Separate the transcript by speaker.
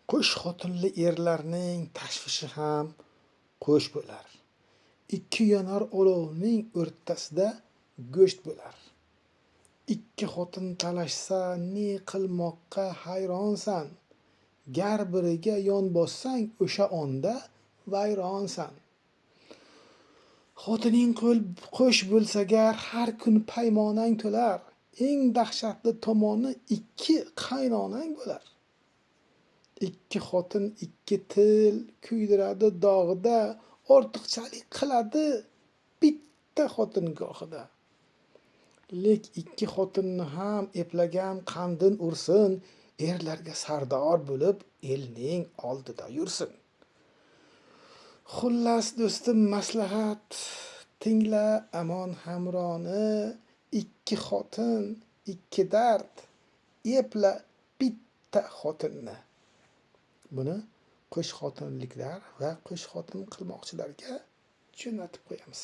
Speaker 1: Qo'sh xotinli erlarning tashvishi ham qo'sh bo'lar. Ikki yonar olovning o'rtasida go'sht bo'lar. Ikki xotin talashsa ne qilmoqqa hayronsan. Gar biriga yon bossang o'sha onda vayronsan. Xotining qo'sh bo'lsa gar har kun paymonang to'lar. Eng dahshatli tomoni ikki qaynonang bo'lar. Ikki xotin ikki til kuydiradi dog'ida, ortiqchalik qiladi bitta xotingohida. Lek ikki xotinni ham eplagan qandin ursin, erlarga sardor bo'lib elning oldida yursin. Xullas do'stim maslahat tingla amon hamroni, ikki xotin, ikki dard, epla bitta xotinni. Buni qo'sh xotinliklar va qo'sh xotin qilmoqchilarga jo'natib qo'yamiz.